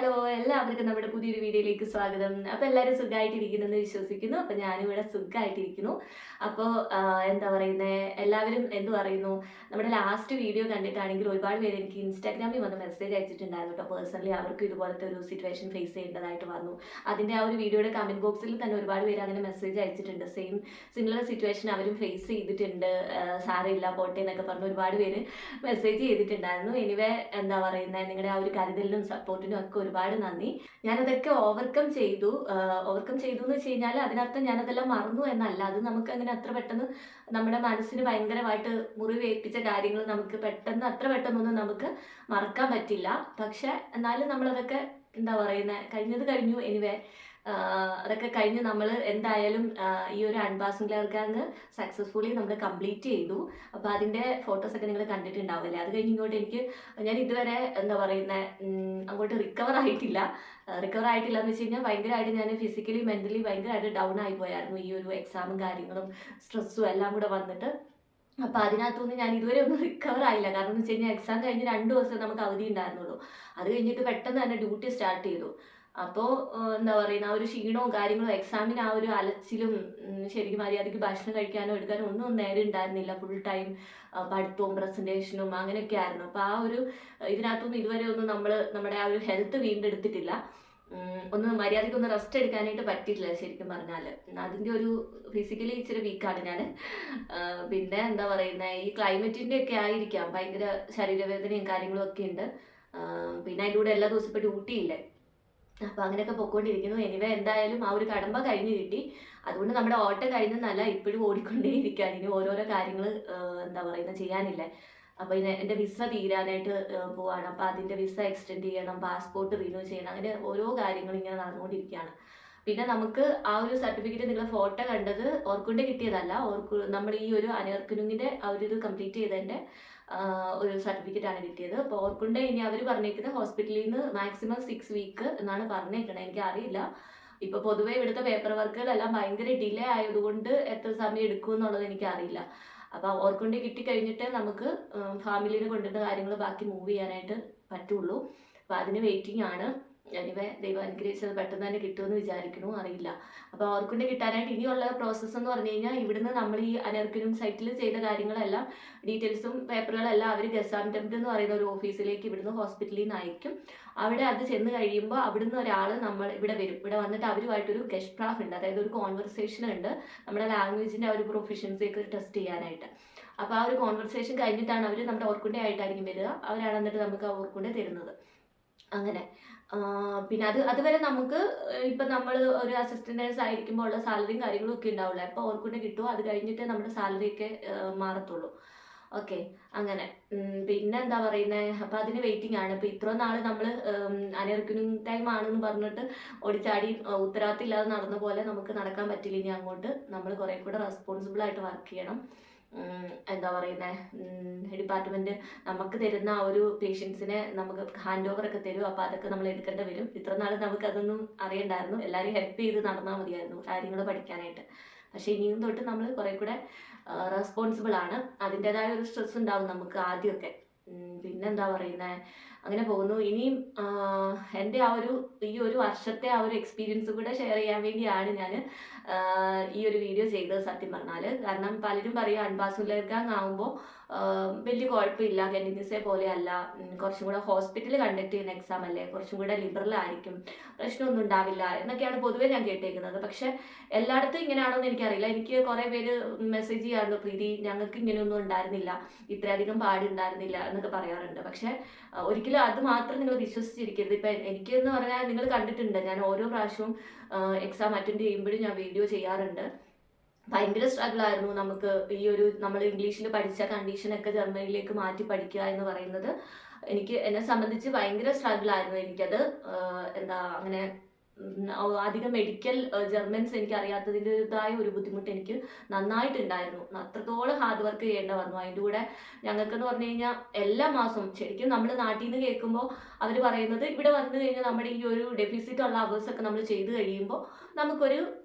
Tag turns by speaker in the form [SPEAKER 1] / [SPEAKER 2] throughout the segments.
[SPEAKER 1] Hello എല്ലാവർക്കും നമ്മുടെ പുതിയൊരു വീഡിയോയിലേക്ക് സ്വാഗതം. അപ്പോൾ എല്ലാവരും സുഖമായിട്ടിരിക്കുന്നെന്ന് വിശ്വസിക്കുന്നു. അപ്പോൾ ഞാനും ഇവിടെ സുഖമായിട്ടിരിക്കുന്നു. അപ്പോൾ എന്താ പറയുന്നത്, എല്ലാവരും എന്ത് പറയുന്നു, നമ്മുടെ ലാസ്റ്റ് വീഡിയോ കണ്ടിട്ടാണെങ്കിൽ ഒരുപാട് പേര് എനിക്ക് ഇൻസ്റ്റാഗ്രാമിൽ വന്ന് മെസ്സേജ് അയച്ചിട്ടുണ്ടായിരുന്നു കേട്ടോ. പേഴ്സണലി അവർക്ക് ഇതുപോലത്തെ ഒരു സിറ്റുവേഷൻ ഫേസ് ചെയ്യേണ്ടതായിട്ട് വന്നു. അതിൻ്റെ ആ ഒരു വീഡിയോയുടെ കമൻറ്റ് ബോക്സിൽ തന്നെ ഒരുപാട് പേര് അങ്ങനെ മെസ്സേജ് അയച്ചിട്ടുണ്ട്. സിമിലർ സിറ്റുവേഷൻ അവരും ഫേസ് ചെയ്തിട്ടുണ്ട്, സാരമില്ല പോട്ടെ എന്നൊക്കെ പറഞ്ഞ് ഒരുപാട് പേര് മെസ്സേജ് ചെയ്തിട്ടുണ്ടായിരുന്നു. എനിവേ എന്താ പറയുന്നത്, നിങ്ങളുടെ ആ ഒരു കരുതലിനും സപ്പോർട്ടിനും ഒക്കെ ഒരുപാട് നന്ദി. ഞാനതൊക്കെ ഓവർകം ചെയ്തു എന്ന് വെച്ച് കഴിഞ്ഞാൽ അതിനർത്ഥം ഞാനതെല്ലാം മറന്നു എന്നല്ല. അത് നമുക്ക് അങ്ങനെ അത്ര പെട്ടെന്ന് നമ്മുടെ മനസ്സിന് ഭയങ്കരമായിട്ട് മുറിവേൽപ്പിച്ച കാര്യങ്ങൾ നമുക്ക് പെട്ടെന്ന് അത്ര പെട്ടെന്നൊന്നും നമുക്ക് മറക്കാൻ പറ്റില്ല. പക്ഷെ എന്നാലും നമ്മളതൊക്കെ എന്താ പറയുന്നത്, കഴിഞ്ഞത് കഴിഞ്ഞു. എനിവേ അതൊക്കെ കഴിഞ്ഞ് നമ്മൾ എന്തായാലും ഈ ഒരു അൺപാസിംഗ് ലെയർ ഗാങ് സക്സസ്ഫുള്ളി നമ്മൾ കംപ്ലീറ്റ് ചെയ്തു. അപ്പോൾ അതിൻ്റെ ഫോട്ടോസൊക്കെ നിങ്ങൾ കണ്ടിട്ടുണ്ടാവില്ലേ. അത് കഴിഞ്ഞ് ഇങ്ങോട്ട് ഞാൻ ഇതുവരെ എന്താ പറയുന്നത്, അങ്ങോട്ട് റിക്കവർ ആയിട്ടില്ല എന്ന് വെച്ച് കഴിഞ്ഞാൽ ഭയങ്കരമായിട്ട് ഞാൻ ഫിസിക്കലി മെൻ്റലി ഭയങ്കരമായിട്ട് ഡൗൺ ആയി പോയായിരുന്നു. ഈ ഒരു എക്സാമും കാര്യങ്ങളും സ്ട്രെസ്സും എല്ലാം കൂടെ വന്നിട്ട്. അപ്പോൾ അതിനകത്തുനിന്ന് ഞാൻ ഇതുവരെ ഒന്നും റിക്കവർ ആയില്ല. കാരണം എന്ന് വെച്ച് കഴിഞ്ഞാൽ എക്സാം കഴിഞ്ഞ് 2 ദിവസം നമുക്ക് അവധി ഉണ്ടായിരുന്നുള്ളൂ. അത് കഴിഞ്ഞിട്ട് പെട്ടെന്ന് തന്നെ ഡ്യൂട്ടി സ്റ്റാർട്ട് ചെയ്തു. അപ്പോൾ എന്താ പറയുന്ന ആ ഒരു ക്ഷീണവും കാര്യങ്ങളും എക്സാമിന് ആ ഒരു അലച്ചിലും ശരിക്കും മര്യാദയ്ക്ക് ഭക്ഷണം കഴിക്കാനോ എടുക്കാനോ ഒന്നും നേരം ഉണ്ടായിരുന്നില്ല. ഫുൾ ടൈം പഠിത്തവും പ്രസൻറ്റേഷനും അങ്ങനെയൊക്കെ ആയിരുന്നു. അപ്പോൾ ആ ഒരു ഇതിനകത്തൊന്നും ഇതുവരെ ഒന്നും നമ്മുടെ ആ ഒരു ഹെൽത്ത് വീണ്ടെടുത്തിട്ടില്ല. ഒന്ന് മര്യാദയ്ക്കൊന്ന് റെസ്റ്റ് എടുക്കാനായിട്ട് പറ്റിയിട്ടില്ല ശരിക്കും പറഞ്ഞാൽ. അതിൻ്റെ ഒരു ഫിസിക്കലി ഇച്ചിരി വീക്കാണ് ഞാൻ. പിന്നെ എന്താ പറയുന്നത്, ഈ ക്ലൈമറ്റിൻ്റെ ഒക്കെ ആയിരിക്കാം ഭയങ്കര ശരീരവേദനയും കാര്യങ്ങളും ഒക്കെ ഉണ്ട്. പിന്നെ അതിൻ്റെ കൂടെ എല്ലാ ദിവസവും ഇപ്പോൾ ഡ്യൂട്ടിയില്ലേ. അപ്പോൾ അങ്ങനെയൊക്കെ പൊയ്ക്കൊണ്ടിരിക്കുന്നു. എനിവേ എന്തായാലും ആ ഒരു കടമ്പ കഴിഞ്ഞ് കിട്ടി. അതുകൊണ്ട് നമ്മുടെ ഓട്ടം കഴിഞ്ഞെന്നല്ല, ഇപ്പോഴും ഓടിക്കൊണ്ടേയിരിക്കുകയാണ്. ഇനി ഓരോരോ കാര്യങ്ങൾ എന്താ പറയുന്നത് ചെയ്യാനില്ലേ. അപ്പോൾ എൻ്റെ വിസ തീരാനായിട്ട് പോവാണ്. അപ്പോൾ അതിൻ്റെ വിസ എക്സ്റ്റെൻഡ് ചെയ്യണം, പാസ്പോർട്ട് റിന്യൂ ചെയ്യണം, അങ്ങനെ ഓരോ കാര്യങ്ങളും ഇങ്ങനെ നടന്നുകൊണ്ടിരിക്കുകയാണ്. പിന്നെ നമുക്ക് ആ ഒരു സർട്ടിഫിക്കറ്റ് നിങ്ങളെ ഫോട്ടോ കണ്ടത് ഓർക്കൊണ്ട് കിട്ടിയതല്ല. നമ്മൾ ഈ ഒരു അനർക്കുനുങ്ങിൻ്റെ ആ ഒരു ഇത് കംപ്ലീറ്റ് ചെയ്തതിൻ്റെ ഒരു സർട്ടിഫിക്കറ്റാണ് കിട്ടിയത്. അപ്പോൾ ഓർക്കുണ്ട് ഇനി അവർ പറഞ്ഞേക്കുന്നത് ഹോസ്പിറ്റലിൽ നിന്ന് മാക്സിമം 6 വീക്ക് എന്നാണ് പറഞ്ഞേക്കണത്. എനിക്കറിയില്ല, ഇപ്പോൾ പൊതുവേ ഇവിടുത്തെ പേപ്പർ വർക്കുകളെല്ലാം ഭയങ്കര ഡിലേ ആയതുകൊണ്ട് എത്ര സമയം എടുക്കും എന്നുള്ളത് എനിക്കറിയില്ല. അപ്പോൾ ഓർക്കൊണ്ട് കിട്ടിക്കഴിഞ്ഞിട്ട് നമുക്ക് ഫാമിലിനെ കൊണ്ടുവരുന്ന കാര്യങ്ങൾ ബാക്കി മൂവ് ചെയ്യാനായിട്ട് പറ്റുള്ളൂ. അപ്പോൾ അതിന് വെയിറ്റിംഗ് ആണ്. എനിവേ ദൈവം അനുഗ്രഹിച്ചത് പെട്ടെന്ന് തന്നെ കിട്ടുമെന്ന് വിചാരിക്കണു, അറിയില്ല. അപ്പോൾ ഓർക്കൊണ്ട് കിട്ടാനായിട്ട് ഇനിയുള്ള പ്രോസസ്സ് എന്ന് പറഞ്ഞു കഴിഞ്ഞാൽ, ഇവിടുന്ന് നമ്മൾ ഈ അനർക്കുനും സൈറ്റിൽ ചെയ്ത കാര്യങ്ങളെല്ലാം ഡീറ്റെയിൽസും പേപ്പറുകളെല്ലാം അവർ ഗസാൻറ്റംപ്റ്റ് എന്ന് പറയുന്ന ഒരു ഓഫീസിലേക്ക് ഇവിടുന്ന് ഹോസ്പിറ്റലിൽ നിന്ന് അയക്കും. അവിടെ അത് ചെന്ന് കഴിയുമ്പോൾ അവിടുന്ന് ഒരാൾ ഇവിടെ വരും. ഇവിടെ വന്നിട്ട് അവരുമായിട്ടൊരു ഗെസ്പ്രാഫ് ഉണ്ട്, അതായത് ഒരു കോൺവെർസേഷൻ ഉണ്ട് നമ്മുടെ ലാംഗ്വേജിൻ്റെ ആ ഒരു പ്രൊഫിഷ്യൻസിയൊക്കെ ടെസ്റ്റ് ചെയ്യാനായിട്ട്. അപ്പോൾ ആ ഒരു കോൺവെർസേഷൻ കഴിഞ്ഞിട്ടാണ് അവർ നമ്മുടെ ഓർക്കുണ്ടെ ആയിട്ടായിരിക്കും വരിക. അവരാണ് എന്നിട്ട് നമുക്ക് ആ ഓർക്കുണ്ടെ തരുന്നത്. അങ്ങനെ പിന്നെ അതുവരെ നമുക്ക് ഇപ്പം നമ്മൾ ഒരു അസിസ്റ്റന്റ് നേഴ്സ് ആയിരിക്കുമ്പോൾ ഉള്ള സാലറിയും കാര്യങ്ങളും ഒക്കെ ഉണ്ടാവുള്ളൂ. അപ്പോൾ ഓർക്കൊണ്ട് കിട്ടുമോ, അത് കഴിഞ്ഞിട്ട് നമ്മുടെ സാലറിയൊക്കെ മാറത്തുള്ളൂ. ഓക്കെ, അങ്ങനെ. പിന്നെ എന്താ പറയുന്നത്, അപ്പം അതിന് വെയിറ്റിംഗ് ആണ്. ഇപ്പം ഇത്ര നാൾ നമ്മൾ അനർക്കുനിങ് ടൈം ആണെന്ന് പറഞ്ഞിട്ട് ഓടിച്ചാടി ഉത്തരവാദിത്തം ഇല്ലാതെ നടന്ന പോലെ നമുക്ക് നടക്കാൻ പറ്റില്ല. ഇനി അങ്ങോട്ട് നമ്മൾ കുറേ കൂടെ റെസ്പോൺസിബിളായിട്ട് വർക്ക് ചെയ്യണം. എന്താ പറയുന്നത്, ഡിപ്പാർട്ട്മെൻറ്റ് നമുക്ക് തരുന്ന ആ ഒരു പേഷ്യൻസിനെ നമുക്ക് ഹാൻഡ് ഓവർ ഒക്കെ തരും. അപ്പോൾ അതൊക്കെ നമ്മൾ എടുക്കേണ്ടി വരും. ഇത്ര നാൾ നമുക്കതൊന്നും അറിയണ്ടായിരുന്നു. എല്ലാവരും ഹെൽപ്പ് ചെയ്ത് നടന്നാൽ മതിയായിരുന്നു കാര്യങ്ങൾ പഠിക്കാനായിട്ട്. പക്ഷേ ഇനിയും തൊട്ട് നമ്മൾ കുറേ കൂടെ റെസ്പോൺസിബിൾ ആണ്. അതിൻ്റെതായ ഒരു സ്ട്രെസ് ഉണ്ടാവും നമുക്ക് ആദ്യമൊക്കെ. പിന്നെന്താ പറയുന്നത്, അങ്ങനെ പോകുന്നു. ഇനിയും എൻ്റെ ഈ ഒരു വർഷത്തെ ആ ഒരു എക്സ്പീരിയൻസ് കൂടെ ഷെയർ ചെയ്യാൻ വേണ്ടിയാണ് ഞാൻ ഈ ഒരു വീഡിയോ ചെയ്തത് സത്യം പറഞ്ഞാൽ. കാരണം പലരും പറയും അൺപാസുലേക്കാൻ ആകുമ്പോൾ വലിയ കുഴപ്പമില്ല, കണ്ടിന്യൂസേ പോലെയല്ല, കുറച്ചും കൂടെ ഹോസ്പിറ്റലിൽ കണ്ടക്ട് ചെയ്യുന്ന എക്സാം അല്ലേ, കുറച്ചും കൂടെ ലിബറൽ ആയിരിക്കും, പ്രശ്നമൊന്നും ഉണ്ടാവില്ല എന്നൊക്കെയാണ് പൊതുവേ ഞാൻ കേട്ടേക്കുന്നത്. പക്ഷെ എല്ലായിടത്തും ഇങ്ങനെയാണോ എന്ന് എനിക്കറിയില്ല. എനിക്ക് കുറേ പേര് മെസ്സേജ് ചെയ്യാറുണ്ട്, പ്രീതി ഞങ്ങൾക്ക് ഇങ്ങനെയൊന്നും ഉണ്ടായിരുന്നില്ല, ഇത്രയധികം പാടുണ്ടായിരുന്നില്ല എന്നൊക്കെ പറയാറുണ്ട്. പക്ഷെ ഒരിക്കലും അത് മാത്രം നിങ്ങൾ വിശ്വസിച്ചിരിക്കരുത്. ഇപ്പം എനിക്കെന്ന് പറഞ്ഞാൽ നിങ്ങൾ കണ്ടിട്ടുണ്ട്, ഞാൻ ഓരോ പ്രാവശ്യവും എക്സാം അറ്റൻഡ് ചെയ്യുമ്പോഴും ഞാൻ വീഡിയോ ചെയ്യാറുണ്ട്. ഭയങ്കര സ്ട്രഗിളായിരുന്നു നമുക്ക്. നമ്മൾ ഇംഗ്ലീഷിൽ പഠിച്ച കണ്ടീഷനൊക്കെ ജർമ്മനിയിലേക്ക് മാറ്റി പഠിക്കുക എന്ന് പറയുന്നത് എന്നെ സംബന്ധിച്ച് ഭയങ്കര സ്ട്രഗിളായിരുന്നു. എനിക്കത് അങ്ങനെ അധികം മെഡിക്കൽ ജർമ്മൻസ് എനിക്ക് അറിയാത്തതിൻ്റെതായ ഒരു ബുദ്ധിമുട്ട് എനിക്ക് നന്നായിട്ടുണ്ടായിരുന്നു. അത്രത്തോളം ഹാർഡ് വർക്ക് ചെയ്യേണ്ട വന്നു. അതിൻ്റെ കൂടെ ഞങ്ങൾക്കെന്ന് പറഞ്ഞു കഴിഞ്ഞാൽ എല്ലാ മാസവും ശരിക്കും നമ്മൾ നാട്ടിൽ നിന്ന് കേൾക്കുമ്പോൾ അവർ പറയുന്നത്, ഇവിടെ വന്നു കഴിഞ്ഞാൽ നമ്മുടെ ഈ ഒരു ഡെഫിസിറ്റ് ഉള്ള അവേഴ്സൊക്കെ നമ്മൾ ചെയ്ത് കഴിയുമ്പോൾ നമുക്കൊരു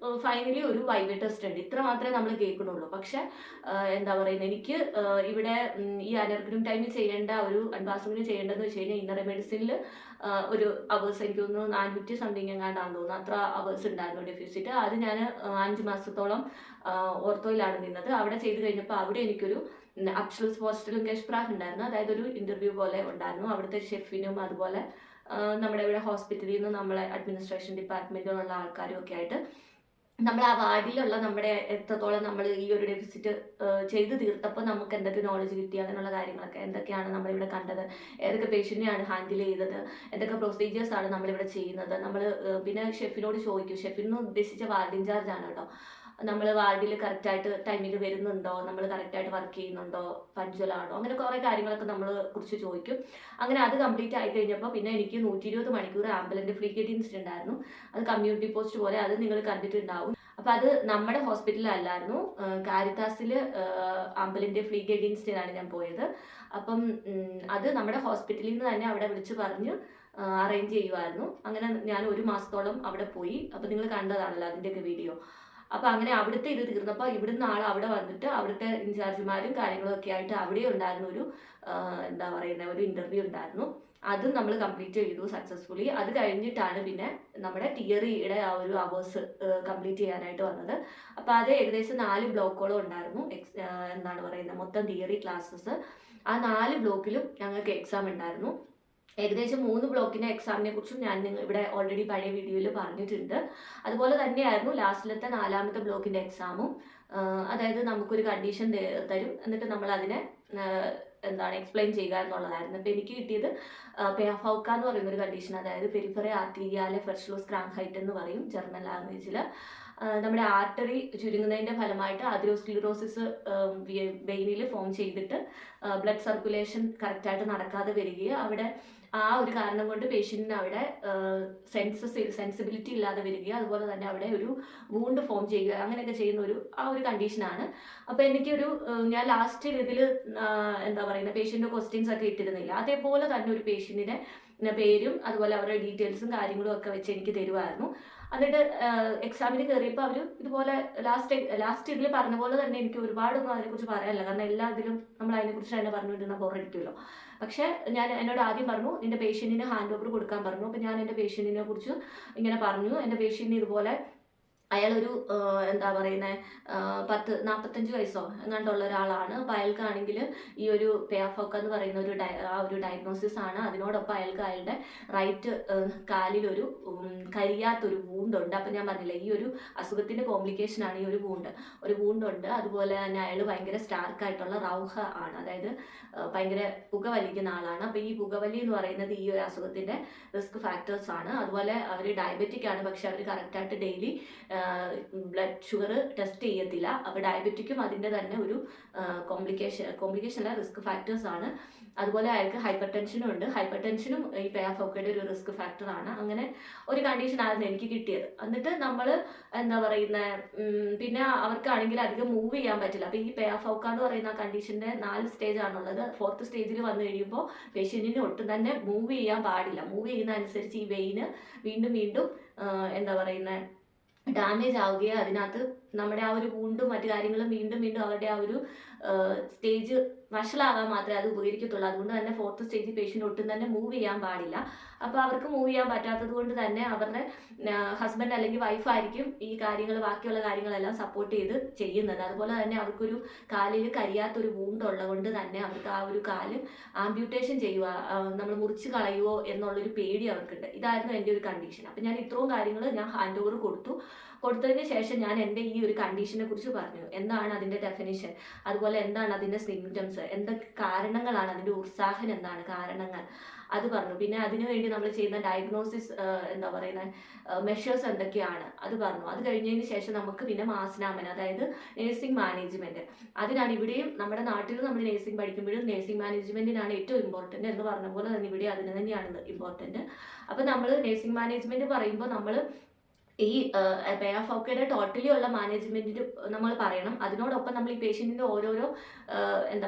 [SPEAKER 1] ഫൈനലി ഒരു വൈവ ടെസ്റ്റ് ഉണ്ട്, ഇത്ര മാത്രമേ നമ്മൾ കേൾക്കണുള്ളൂ. പക്ഷെ എന്താ പറയുന്നത്, എനിക്ക് ഇവിടെ ഈ അനർഗ്രം ടൈമിൽ ചെയ്യേണ്ട ഒരു അഡ്വാൻസ്മെന്റ് ചെയ്യേണ്ടതെന്ന് വെച്ച് കഴിഞ്ഞാൽ ഇന്നർ മെഡിസിനിൽ ഒരു അവേഴ്സ് എനിക്ക് തോന്നുന്നു 400 സംതിങ് എങ്ങാണ്ടാന്ന് തോന്നുന്നു, അത്ര അവേഴ്സ് ഉണ്ടായിരുന്നു ഡെഫിസിറ്റ്. അത് ഞാൻ 5 മാസത്തോളം ഓർത്തോയിലാണ് നിന്നത്. അവിടെ ചെയ്ത് കഴിഞ്ഞപ്പോൾ അവിടെ എനിക്കൊരു അബ്ഷലൂസ് ഹോസ്റ്റലും ഗെഷ്പ്രാഫ് ഉണ്ടായിരുന്നു, അതായത് ഒരു ഇന്റർവ്യൂ പോലെ ഉണ്ടായിരുന്നു. അവിടുത്തെ ഷെഫിനും അതുപോലെ നമ്മുടെ ഇവിടെ ഹോസ്പിറ്റലിൽ നിന്ന് നമ്മളെ അഡ്മിനിസ്ട്രേഷൻ ഡിപ്പാർട്ട്മെന്റിലുള്ള ആൾക്കാരും ഒക്കെ ആയിട്ട് നമ്മൾ ആ വാർഡിലുള്ള നമ്മുടെ എത്രത്തോളം നമ്മൾ ഈ ഒരു ഡെഫിസിറ്റ് ചെയ്ത് തീർത്തപ്പോൾ നമുക്ക് എന്തൊക്കെ നോളജ് കിട്ടി, അങ്ങനെയുള്ള കാര്യങ്ങളൊക്കെ എന്തൊക്കെയാണ് നമ്മളിവിടെ കണ്ടത്, ഏതൊക്കെ പേഷ്യൻറ്റിനെയാണ് ഹാൻഡിൽ ചെയ്തത്, എന്തൊക്കെ പ്രൊസീജിയേഴ്സ് ആണ് നമ്മളിവിടെ ചെയ്യുന്നത്. നമ്മൾ പിന്നെ ഷെഫിനോട് ചോദിക്കും, ഷെഫിന് ഉദ്ദേശിച്ച വാർഡ് ഇൻചാർജ് ആണ് കേട്ടോ, നമ്മൾ വാർഡിൽ കറക്റ്റായിട്ട് ടൈമിൽ വരുന്നുണ്ടോ, നമ്മൾ കറക്റ്റായിട്ട് വർക്ക് ചെയ്യുന്നുണ്ടോ, പഞ്ച്വലാണോ, അങ്ങനെ കുറേ കാര്യങ്ങളൊക്കെ നമ്മൾ കുറിച്ച് ചോദിക്കും. അങ്ങനെ അത് കംപ്ലീറ്റ് ആയി കഴിഞ്ഞപ്പോൾ പിന്നെ എനിക്ക് 120 മണിക്കൂർ ആംബുലൻറ്റ് ഫ്രീ ഗൈഡൻസ് ഉണ്ടായിരുന്നു. അത് കമ്മ്യൂണിറ്റി പോസ്റ്റ് പോലെ, അത് നിങ്ങൾ കണ്ടിട്ടുണ്ടാവും. അപ്പം അത് നമ്മുടെ ഹോസ്പിറ്റലിലല്ലായിരുന്നു, കാരിത്താസിൽ ആംബുലൻറ്റ് ഫ്രീ ഗൈഡൻസിനാണ് ഞാൻ പോയത്. അപ്പം അത് നമ്മുടെ ഹോസ്പിറ്റലിൽ നിന്ന് തന്നെ അവിടെ വിളിച്ച് പറഞ്ഞ് അറേഞ്ച് ചെയ്യുമായിരുന്നു. അങ്ങനെ ഞാൻ 1 മാസത്തോളം അവിടെ പോയി. അപ്പം നിങ്ങൾ കണ്ടതാണല്ലോ അതിൻ്റെയൊക്കെ വീഡിയോ. അപ്പോൾ അങ്ങനെ അവിടുത്തെ ഇത് തീർന്നപ്പോൾ ഇവിടുന്ന് ആൾ അവിടെ വന്നിട്ട് അവിടുത്തെ ഇൻചാർജുമാരും കാര്യങ്ങളൊക്കെ ആയിട്ട് അവിടെ ഉണ്ടായിരുന്ന ഒരു എന്താ പറയുന്നത് ഒരു ഇൻ്റർവ്യൂ ഉണ്ടായിരുന്നു. അതും നമ്മൾ കംപ്ലീറ്റ് ചെയ്തു സക്സസ്ഫുള്ളി. അത് കഴിഞ്ഞിട്ടാണ് പിന്നെ നമ്മുടെ തിയറിയുടെ ആ ഒരു അവേഴ്സ് കംപ്ലീറ്റ് ചെയ്യാനായിട്ട് വന്നത്. അപ്പോൾ അത് ഏകദേശം 4 ബ്ലോക്കുകളും ഉണ്ടായിരുന്നു. എന്താണ് പറയുന്നത് മൊത്തം തിയറി ക്ലാസ്സസ്. ആ 4 ബ്ലോക്കിലും ഞങ്ങൾക്ക് എക്സാം ഉണ്ടായിരുന്നു. ഏകദേശം 3 ബ്ലോക്കിൻ്റെ എക്സാമിനെ കുറിച്ചും ഞാൻ ഇവിടെ ഓൾറെഡി പഴയ വീഡിയോയിൽ പറഞ്ഞിട്ടുണ്ട്. അതുപോലെ തന്നെയായിരുന്നു ലാസ്റ്റിലത്തെ 4ാമത്തെ ബ്ലോക്കിൻ്റെ എക്സാമും. അതായത് നമുക്കൊരു കണ്ടീഷൻ തരും, എന്നിട്ട് നമ്മൾ അതിനെ എന്താണ് എക്സ്പ്ലെയിൻ ചെയ്യുക എന്നുള്ളതായിരുന്നു. അപ്പോൾ എനിക്ക് കിട്ടിയത് പെയഫൗക്ക എന്ന് പറയുന്ന ഒരു കണ്ടീഷൻ, അതായത് പെരിഫറി ആർട്ടീരിയാലെ ഫെർഷ്ലോസ് ക്രാങ്ക്ഹൈറ്റ് എന്ന് പറയും ജർമ്മൻ ലാംഗ്വേജിൽ. നമ്മുടെ ആർട്ടറി ചുരുങ്ങുന്നതിൻ്റെ ഫലമായിട്ട് അതിറോസ്ക്ലിറോസിസ് വെയിനിൽ ഫോം ചെയ്തിട്ട് ബ്ലഡ് സർക്കുലേഷൻ കറക്റ്റായിട്ട് നടക്കാതെ വരികയും അവിടെ ആ ഒരു കാരണം കൊണ്ട് പേഷ്യൻറ്റിന് അവിടെ സെൻസിബിലിറ്റി ഇല്ലാതെ വരികയും അതുപോലെ തന്നെ അവിടെ ഒരു വൂണ്ട് ഫോം ചെയ്യുക അങ്ങനെയൊക്കെ ചെയ്യുന്ന ആ ഒരു കണ്ടീഷനാണ്. അപ്പോൾ എനിക്കൊരു ഞാൻ ലാസ്റ്റ് ഇതിൽ എന്താ പറയുന്നത് പേഷ്യൻ്റെ ക്വസ്റ്റ്യൻസ് ഒക്കെ ഇട്ടിരുന്നില്ല, അതേപോലെ തന്നെ ഒരു പേഷ്യൻറ്റിനെ പേരും അതുപോലെ അവരുടെ ഡീറ്റെയിൽസും കാര്യങ്ങളും ഒക്കെ വെച്ച് എനിക്ക് തരുമായിരുന്നു. എന്നിട്ട് എക്സാമിന് കയറിയപ്പോൾ അവർ ഇതുപോലെ ലാസ്റ്റ് ഇതിൽ പറഞ്ഞ പോലെ തന്നെ എനിക്ക് ഒരുപാടൊന്നും അതിനെക്കുറിച്ച് പറയാനില്ല, കാരണം എല്ലാ ഇതിലും നമ്മൾ അതിനെക്കുറിച്ച് തന്നെ പറഞ്ഞുകൊണ്ടിരുന്ന ബോറടിക്കുമല്ലോ. പക്ഷേ എന്നോട് ആദ്യം പറഞ്ഞു നിൻ്റെ പേഷ്യൻറ്റിന് ഹാൻഡ് ഓവർ കൊടുക്കാൻ പറഞ്ഞു. അപ്പോൾ ഞാൻ എൻ്റെ പേഷ്യൻറ്റിനെ കുറിച്ച് ഇങ്ങനെ പറഞ്ഞു. എൻ്റെ പേഷ്യൻറ്റിന് ഇതുപോലെ അയാളൊരു എന്താ പറയുന്നത് 45 വയസ്സോ എങ്ങാണ്ടുള്ള ഒരാളാണ്. അപ്പോൾ അയാൾക്കാണെങ്കിൽ ഈ ഒരു പെയഫോക്ക എന്ന് പറയുന്ന ഒരു ഡയഗ്നോസിസ് ആണ്. അതിനോടൊപ്പം അയാളുടെ റൈറ്റ് കാലിലൊരു കരിയാത്തൊരു വൂണ്ടുണ്ട്. അപ്പം ഞാൻ പറഞ്ഞില്ല ഈ ഒരു അസുഖത്തിൻ്റെ കോംപ്ലിക്കേഷനാണ് ഈ ഒരു വൂണ്ടുണ്ട്. അതുപോലെ തന്നെ അയാൾ ഭയങ്കര സ്റ്റാർക്കായിട്ടുള്ള റൗഹ ആണ്, അതായത് ഭയങ്കര പുക വലിക്കുന്ന ആളാണ്. അപ്പോൾ ഈ പുകവലി എന്ന് പറയുന്നത് ഈ ഒരു അസുഖത്തിൻ്റെ റിസ്ക് ഫാക്ടേഴ്സ് ആണ്. അതുപോലെ അവർ ഡയബറ്റിക് ആണ്, പക്ഷെ അവർ കറക്റ്റായിട്ട് ഡെയിലി ബ്ലഡ് ഷുഗർ ടെസ്റ്റ് ചെയ്യത്തില്ല. അപ്പോൾ ഡയബറ്റിക്കും അതിൻ്റെ തന്നെ ഒരു കോംപ്ലിക്കേഷനല്ല റിസ്ക് ഫാക്ടേഴ്സ് ആണ്. അതുപോലെ അയാൾക്ക് ഹൈപ്പർ ടെൻഷനും ഉണ്ട്. ഹൈപ്പർ ടെൻഷനും ഈ പെയഫോക്കയുടെ ഒരു റിസ്ക് ഫാക്ടറാണ്. അങ്ങനെ ഒരു കണ്ടീഷനായിരുന്നു എനിക്ക് കിട്ടിയത്. എന്നിട്ട് നമ്മൾ എന്താ പറയുന്നത് പിന്നെ അവർക്കാണെങ്കിൽ അധികം മൂവ് ചെയ്യാൻ പറ്റില്ല. അപ്പോൾ ഈ പെയഫോക്ക എന്ന് പറയുന്ന കണ്ടീഷൻ്റെ 4 സ്റ്റേജ് ആണുള്ളത്. 4th സ്റ്റേജിൽ വന്നു കഴിയുമ്പോൾ പേഷ്യൻറ്റിന് ഒട്ടും തന്നെ മൂവ് ചെയ്യാൻ പാടില്ല. മൂവ് ചെയ്യുന്ന അനുസരിച്ച് ഈ വെയിന് വീണ്ടും എന്താ പറയുന്നത് ഡാമേജ് ആവുകയും അതിനകത്ത് നമ്മുടെ ആ ഒരു വൂണ്ടും മറ്റു കാര്യങ്ങളും വീണ്ടും അവരുടെ ആ ഒരു സ്റ്റേജ് വഷളാകാൻ മാത്രമേ അത് ഉപകരിക്കത്തുള്ളൂ. അതുകൊണ്ട് തന്നെ 4th സ്റ്റേജ് പേഷ്യൻ്റ് ഒട്ടും തന്നെ മൂവ് ചെയ്യാൻ പാടില്ല. അപ്പോൾ അവർക്ക് മൂവ് ചെയ്യാൻ പറ്റാത്തത് കൊണ്ട് തന്നെ അവരുടെ ഹസ്ബൻഡ് അല്ലെങ്കിൽ വൈഫായിരിക്കും ഈ ബാക്കിയുള്ള കാര്യങ്ങളെല്ലാം സപ്പോർട്ട് ചെയ്ത് ചെയ്യുന്നത്. അതുപോലെ തന്നെ അവർക്കൊരു കാലിൽ കരിയാത്തൊരു വൂണ്ടുള്ളത് കൊണ്ട് തന്നെ അവർക്ക് ആ ഒരു കാല് ആംബ്യൂട്ടേഷൻ ചെയ്യുക, നമ്മൾ മുറിച്ച് കളയുമോ എന്നുള്ളൊരു പേടി അവർക്കുണ്ട്. ഇതായിരുന്നു എൻ്റെ ഒരു കണ്ടീഷൻ. അപ്പം ഞാൻ ഇത്രയും കാര്യങ്ങൾ ഞാൻ ഹാൻഡ് ഓവർ കൊടുത്തതിന് ശേഷം ഞാൻ എൻ്റെ ഈ ഒരു കണ്ടീഷനെ കുറിച്ച് പറഞ്ഞു. എന്താണ് അതിൻ്റെ ഡെഫിനിഷൻ, അതുപോലെ എന്താണ് അതിൻ്റെ സിംറ്റംസ്, എന്തൊക്കെ കാരണങ്ങളാണ്, അതിൻ്റെ ഉത്സാഹം എന്താണ്, കാരണങ്ങൾ അത് പറഞ്ഞു. പിന്നെ അതിനുവേണ്ടി നമ്മൾ ചെയ്യുന്ന ഡയഗ്നോസിസ് എന്താ പറയുന്നത് മെഷേഴ്സ് എന്തൊക്കെയാണ് അത് പറഞ്ഞു. അത് കഴിഞ്ഞതിന് ശേഷം നമുക്ക് പിന്നെ മാസ്നാമൻ, അതായത് നേഴ്സിംഗ് മാനേജ്മെൻറ്റ്, അതിനാണ് ഇവിടെയും നമ്മുടെ നാട്ടിൽ നമ്മൾ നേഴ്സിംഗ് പഠിക്കുമ്പോഴും നേഴ്സിംഗ് മാനേജ്മെൻറ്റിനാണ് ഏറ്റവും ഇമ്പോർട്ടൻറ്റ് എന്ന് പറഞ്ഞ പോലെ തന്നെ ഇവിടെ അതിന് തന്നെയാണ് ഇമ്പോർട്ടൻറ്റ്. അപ്പോൾ നമ്മൾ നേഴ്സിംഗ് മാനേജ്മെൻറ്റ് പറയുമ്പോൾ നമ്മൾ ഈ പേയാഫോക്കയുടെ ടോട്ടലി ഉള്ള മാനേജ്മെന്റിന് നമ്മൾ പറയണം. അതിനോടൊപ്പം നമ്മൾ ഈ പേഷ്യന്റിന്റെ ഓരോരോ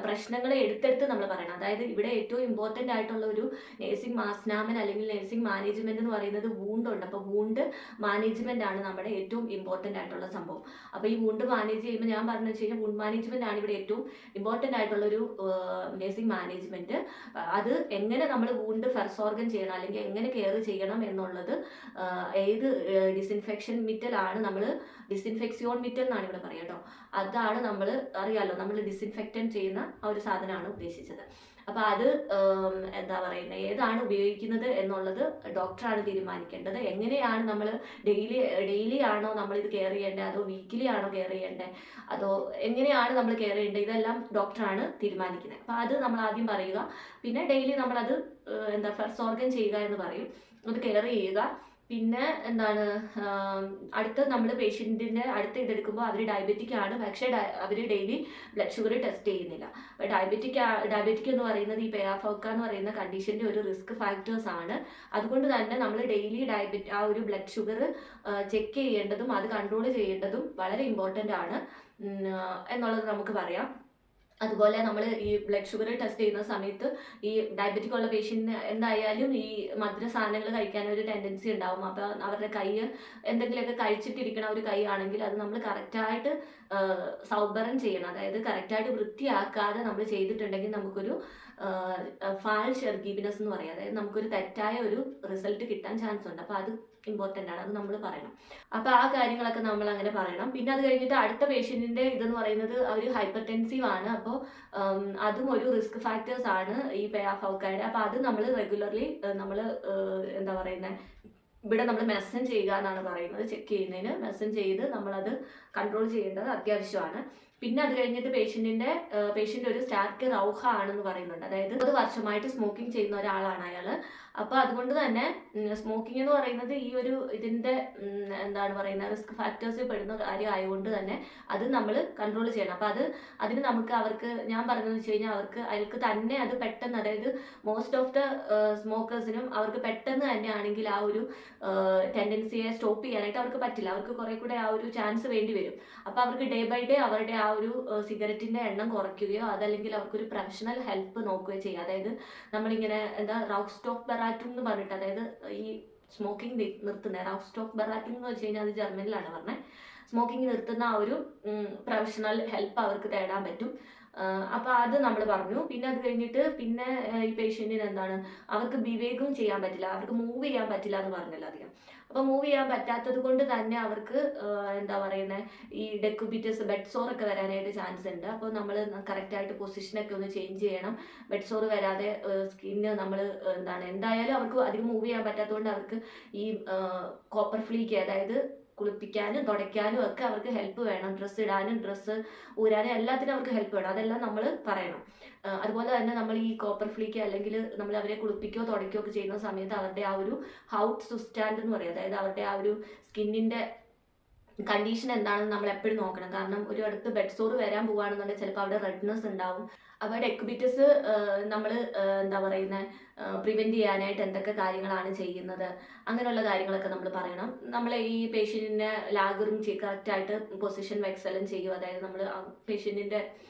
[SPEAKER 1] പ്രശ്നങ്ങൾ എടുത്തെടുത്ത് നമ്മൾ പറയണം. അതായത് ഇവിടെ ഏറ്റവും ഇമ്പോർട്ടന്റ് ആയിട്ടുള്ള ഒരു നേഴ്സിംഗ് മാസ്നാമൻ അല്ലെങ്കിൽ നേഴ്സിംഗ് മാനേജ്മെന്റ് എന്ന് പറയുന്നത് വൂണ്ട് ഉണ്ട്. അപ്പോൾ വൂണ്ട് മാനേജ്മെന്റ് ആണ് നമ്മുടെ ഏറ്റവും ഇമ്പോർട്ടന്റ് ആയിട്ടുള്ള സംഭവം. അപ്പോൾ ഈ വൂണ്ട് മാനേജ് ചെയ്യുമ്പോൾ ഞാൻ പറഞ്ഞു വെച്ച് കഴിഞ്ഞാൽ വൂണ്ട് മാനേജ്മെന്റ് ആണ് ഇവിടെ ഏറ്റവും ഇമ്പോർട്ടന്റ് ആയിട്ടുള്ള ഒരു നേഴ്സിംഗ് മാനേജ്മെന്റ്. അത് എങ്ങനെ നമ്മൾ വൂണ്ട് ഫെർസോർഗൻ ചെയ്യണം അല്ലെങ്കിൽ എങ്ങനെ കെയർ ചെയ്യണം എന്നുള്ളത് ഏത് ഡിസിൻഫെക്ഷൻ മിറ്റലാണ് നമ്മൾ ഡിസിൻഫെക്സിയോൺ മിറ്റൽ എന്നാണ് ഇവിടെ പറയുക കേട്ടോ. അതാണ് നമ്മൾ അറിയാലോ, നമ്മൾ ഡിസിൻഫെക്റ്റൻ ചെയ്യുന്ന ആ ഒരു സാധനമാണ് ഉദ്ദേശിച്ചത്. അപ്പോൾ അത് എന്താ പറയുന്നത്, ഏതാണ് ഉപയോഗിക്കുന്നത് എന്നുള്ളത് ഡോക്ടറാണ് തീരുമാനിക്കേണ്ടത്. എങ്ങനെയാണ് നമ്മൾ ഡെയിലി ആണോ നമ്മളിത് കെയർ ചെയ്യേണ്ടത്, അതോ വീക്കിലി ആണോ കെയർ ചെയ്യേണ്ടത്, അതോ എങ്ങനെയാണ് നമ്മൾ കെയർ ചെയ്യേണ്ടത്, ഇതെല്ലാം ഡോക്ടറാണ് തീരുമാനിക്കുന്നത്. അപ്പോൾ അത് നമ്മൾ ആദ്യം പറയുക. പിന്നെ ഡെയിലി നമ്മളത് ഫെർസോർഗൻ ചെയ്യുക എന്ന് പറയും, അത് കെയർ ചെയ്യുക. പിന്നെ എന്താണ്, അടുത്ത നമ്മൾ പേഷ്യൻറ്റിൻ്റെ അടുത്ത് ഇതെടുക്കുമ്പോൾ അവർ ഡയബറ്റിക് ആണ്, പക്ഷേ അവർ ഡെയിലി ബ്ലഡ് ഷുഗർ ടെസ്റ്റ് ചെയ്യുന്നില്ല. അപ്പോൾ ഡയബറ്റിക് എന്ന് പറയുന്നത് ഈ പേയാഫോക്ക എന്ന് പറയുന്ന കണ്ടീഷൻ്റെ ഒരു റിസ്ക് ഫാക്ടേഴ്സ് ആണ്. അതുകൊണ്ട് തന്നെ നമ്മൾ ഡെയിലി ആ ഒരു ബ്ലഡ് ഷുഗർ ചെക്ക് ചെയ്യേണ്ടതും അത് കൺട്രോൾ ചെയ്യേണ്ടതും വളരെ ഇമ്പോർട്ടൻ്റ് ആണ് എന്നുള്ളത് നമുക്ക് പറയാം. അതുപോലെ നമ്മൾ ഈ ബ്ലഡ് ഷുഗർ ടെസ്റ്റ് ചെയ്യുന്ന സമയത്ത് ഈ ഡയബറ്റിക് ഉള്ള പേഷ്യൻറ്റിന് എന്തായാലും ഈ മധുര സാധനങ്ങൾ കഴിക്കാൻ ഒരു ടെൻഡൻസി ഉണ്ടാവും. അപ്പോൾ അവരുടെ കൈ എന്തെങ്കിലുമൊക്കെ കഴിച്ചിട്ടിരിക്കണ ഒരു കൈ ആണെങ്കിൽ അത് നമ്മൾ കറക്റ്റായിട്ട് സൗബറൻ ചെയ്യണം. അതായത് കറക്റ്റായിട്ട് വൃത്തിയാക്കാതെ നമ്മൾ ചെയ്തിട്ടുണ്ടെങ്കിൽ നമുക്കൊരു ഫാൾസ് എർഗീബിനസ് എന്ന് പറയും. അതായത് നമുക്കൊരു തെറ്റായ ഒരു റിസൾട്ട് കിട്ടാൻ ചാൻസ് ഉണ്ട്. അപ്പോൾ അത് ഇമ്പോർട്ടൻ്റ് ആണ്, അത് നമ്മൾ പറയണം. അപ്പോൾ ആ കാര്യങ്ങളൊക്കെ നമ്മൾ അങ്ങനെ പറയണം. പിന്നെ അത് കഴിഞ്ഞിട്ട് അടുത്ത പേഷ്യൻറ്റിൻ്റെ ഇതെന്ന് പറയുന്നത് അവർ ഹൈപ്പർ ടെൻസീവ് ആണ്. അപ്പോൾ അതും ഒരു റിസ്ക് ഫാക്ടേഴ്സ് ആണ് ഈ പേയാഫോക്കയുടെ. അപ്പോൾ അത് നമ്മൾ റെഗുലർലി നമ്മൾ ഇവിടെ നമ്മൾ മെസ്സൻ ചെയ്യുക എന്നാണ് പറയുന്നത്. ചെക്ക് ചെയ്യുന്നതിന് മെസ്സൻ ചെയ്ത് നമ്മളത് കൺട്രോൾ ചെയ്യേണ്ടത് അത്യാവശ്യമാണ്. പിന്നെ അത് കഴിഞ്ഞിട്ട് പേഷ്യൻ്റ് ഒരു സ്റ്റാർക്ക് റൗഹ ആണെന്ന് പറയുന്നുണ്ട്. അതായത് 30 വർഷമായിട്ട് സ്മോക്കിംഗ് ചെയ്യുന്ന ഒരാളാണ് അയാൾ. അപ്പോൾ അതുകൊണ്ട് തന്നെ സ്മോക്കിംഗ് എന്ന് പറയുന്നത് ഈ ഒരു ഇതിൻ്റെ റിസ്ക് ഫാക്ടേഴ്സിൽ പെടുന്ന കാര്യം ആയതുകൊണ്ട് തന്നെ അത് നമ്മൾ കൺട്രോൾ ചെയ്യണം. അപ്പോൾ അതിന് അവർക്ക് ഞാൻ പറഞ്ഞതെന്ന് വെച്ച് കഴിഞ്ഞാൽ അയാൾക്ക് തന്നെ അത് പെട്ടെന്ന്, അതായത് മോസ്റ്റ് ഓഫ് ദ സ്മോക്കേഴ്സിനും അവർക്ക് പെട്ടെന്ന് തന്നെ ആണെങ്കിൽ ആ ഒരു ടെൻഡൻസിയെ സ്റ്റോപ്പ് ചെയ്യാനായിട്ട് അവർക്ക് പറ്റില്ല. അവർക്ക് കുറെ കൂടെ ആ ഒരു ചാൻസ് വേണ്ടി വരും. അപ്പോൾ അവർക്ക് ഡേ ബൈ ഡേ അവരുടെ ആ ഒരു സിഗരറ്റിൻ്റെ എണ്ണം കുറയ്ക്കുകയോ അതല്ലെങ്കിൽ അവർക്കൊരു പ്രൊഫഷണൽ ഹെൽപ്പ് നോക്കുകയോ ചെയ്യുക. അതായത് നമ്മളിങ്ങനെ റൗഫ് സ്റ്റോപ്പ് ബെറാറ്റും എന്ന് പറഞ്ഞിട്ട്, അതായത് ഈ സ്മോക്കിംഗ് നിർത്തുന്ന റൗഫ് സ്റ്റോപ്പ് ബെറാറ്റും എന്ന് വെച്ച് കഴിഞ്ഞാൽ അത് ജർമ്മനിലാണ് പറഞ്ഞത്. സ്മോക്കിംഗ് നിർത്തുന്ന ആ ഒരു പ്രൊഫഷണൽ ഹെൽപ്പ് അവർക്ക് തേടാൻ പറ്റും. അപ്പോൾ അത് നമ്മൾ പറഞ്ഞു. പിന്നെ അത് കഴിഞ്ഞിട്ട് പിന്നെ ഈ പേഷ്യൻറ്റിന് അവർക്ക് വിവേകം ചെയ്യാൻ പറ്റില്ല, അവർക്ക് മൂവ് ചെയ്യാൻ പറ്റില്ല എന്ന് പറഞ്ഞല്ലോ അധികം. അപ്പോൾ മൂവ് ചെയ്യാൻ പറ്റാത്തത് കൊണ്ട് തന്നെ അവർക്ക് ഈ ഡെക്കുബിറ്റസ് ബെഡ് സോറൊക്കെ വരാനായിട്ട് ചാൻസ് ഉണ്ട്. അപ്പോൾ നമ്മൾ കറക്റ്റായിട്ട് പൊസിഷനൊക്കെ ഒന്ന് ചേഞ്ച് ചെയ്യണം. ബെഡ് സോറ് വരാതെ സ്കിന്ന് നമ്മൾ എന്തായാലും അവർക്ക് അധികം മൂവ് ചെയ്യാൻ പറ്റാത്തതുകൊണ്ട് അവർക്ക് ഈ കോപ്പർ ഫ്ലീക്ക്, അതായത് കുളിപ്പിക്കാനും തുടയ്ക്കാനും ഒക്കെ അവർക്ക് ഹെൽപ്പ് വേണം. ഡ്രസ്സ് ഇടാനും ഡ്രസ്സ് ഊരാനും എല്ലാത്തിനും അവർക്ക് ഹെൽപ്പ് വേണം. അതെല്ലാം നമ്മൾ പറയണം. അതുപോലെ തന്നെ നമ്മൾ ഈ കോപ്പർ ഫ്ലീക്ക് അല്ലെങ്കിൽ നമ്മൾ അവരെ കുളിപ്പിക്കുകയോ തുടയ്ക്കുകയോ ഒക്കെ ചെയ്യുന്ന സമയത്ത് അവരുടെ ആ ഒരു ഹൗട്ട് സുസ്റ്റാൻഡ് എന്ന് പറയും, അതായത് അവരുടെ ആ ഒരു സ്കിന്നിൻ്റെ കണ്ടീഷൻ എന്താണെന്ന് നമ്മൾ എപ്പോഴും നോക്കണം. കാരണം ഒരു അടുത്ത് ബെഡ് സോറ് വരാൻ പോവുകയാണെന്നുണ്ടെങ്കിൽ ചിലപ്പോൾ അവിടെ റെഡ്നെസ് ഉണ്ടാവും. അപ്പോൾ ഡെക്കുബിറ്റസ് നമ്മൾ പ്രിവെൻറ്റ് ചെയ്യാനായിട്ട് എന്തൊക്കെ കാര്യങ്ങളാണ് ചെയ്യുന്നത്, അങ്ങനെയുള്ള കാര്യങ്ങളൊക്കെ നമ്മൾ പറയണം. നമ്മൾ ഈ പേഷ്യൻറ്റിനെ ലാഗറും കറക്റ്റായിട്ട് പൊസിഷൻ വെക്സലും ചെയ്യും. അതായത് നമ്മൾ പേഷ്യൻറ്റിൻ്റെ